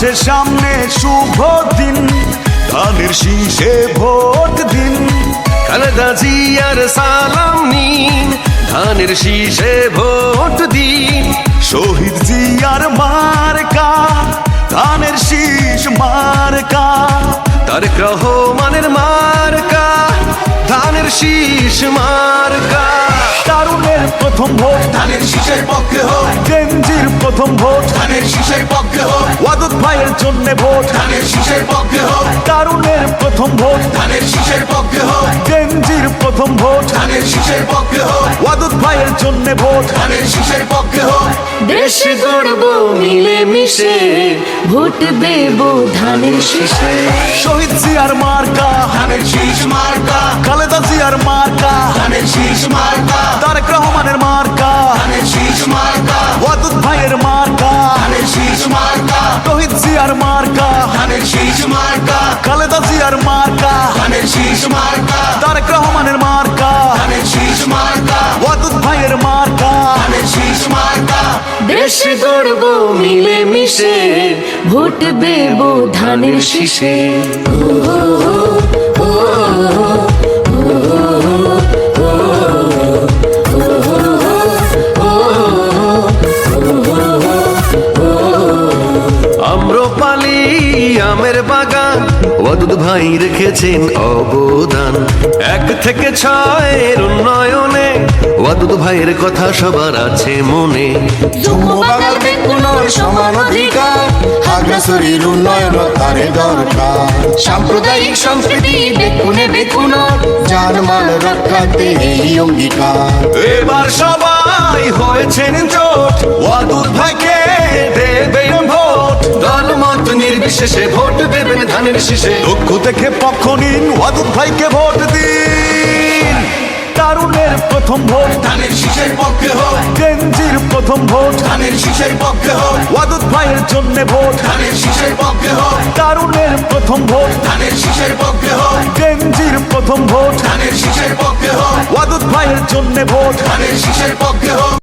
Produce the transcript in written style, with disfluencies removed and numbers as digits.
আসছে সামনে শুভ দিন, ধানের শীষে ভোট দিন। খালেদা জিয়ার সালাম নিন, ধানের শীষে ভোট দিন। শহীদ জিয়ার মার্কা, ধানের শীষ মার্কা। তারেক রহমানের মার্কা, ধানের শীষ মার্কা। তারুণের প্রথম ভোট ধানের শীষের পক্ষে হোক, গেঞ্জির প্রথম ভোট ধানের শীষের পক্ষে হোক, ওয়াদুদ ভাইয়ের জন্য ভোট। ধানের শীষের পক্ষে হোক, তারুণের প্রথম ভোট ধানের শীষের পক্ষে হোক, গেঞ্জির প্রথম ভোট ধানের শীষের পক্ষে হোক, ওয়াদুদ ভাইয়ের জন্য ভোট। ধানের শীষের পক্ষে হোক। দেশ গড়ব মিলে মিশে, ভোট দেব ধানের শীষে। শহীদ জিয়ার মার্কা, ধানের শীষ মার্কা, খালেদা জিয়ার মার্কা, ধানের শীষ মার্কা, তারেক রহমানের মার্কা, ধানের শীষ মার্কা, ওয়াদুদ ভাইয়ের মার্কা, ধানের শীষ মার্কা, শহীদ জিয়ার মার্কা, ধানের শীষ মার্কা, খালেদা জিয়ার মার্কা, ধানের শীষ মার্কা, তারেক রহমানের মার্কা, ধানের শীষ মার্কা, ওয়াদুদ ভাইয়ের মার্কা। ধানের শীষ মার্কা। দেশ গড়ব মিলে মিশে, ভোট দেব ধানের শীষে। আম্রপালি আমের বাগান, ওয়াদুদ ভাই রেখেছেন অবদান। 1 থেকে 6 উন্নয়নে ওয়াদুদ ভাইয়ের কথা সবার আছে মনে। বাঙাল বেকুনোর সমান অধিকার, খাগড়াছড়ির উন্নয়ন তারে দরকার। সাম্প্রদায়িক সম্প্রীতি বেকুনে বেকুনোর, জানমাল রক্ষাতে এই অঙ্গীকার। এবার সবাই হয়েছেন জোট, ওয়াদুদ ভাইকে দেবেন ভোট। দলমত নির্বিশেষে ভোট দেবেন ধানের শীষে। দক্ষ থেকে পক্ষ নিন, ওয়াদুদ ভাইকে ভোট দিন। তারুণের প্রথম ভোট ধানের শীষের পক্ষে হোক, গেঞ্জির প্রথম ভোট ধানের শীষের পক্ষে হোক, ওয়াদুদ ভাইয়ের জন্য ভোট। ধানের শীষের পক্ষে হোক, তারুণের প্রথম ভোট ধানের শীষের পক্ষে হোক, গেঞ্জির প্রথম ভোট ধানের শীষের পক্ষে হোক, ওয়াদুদ ভাইয়ের জন্য ভোট। ধানের শীষের পক্ষে হোক।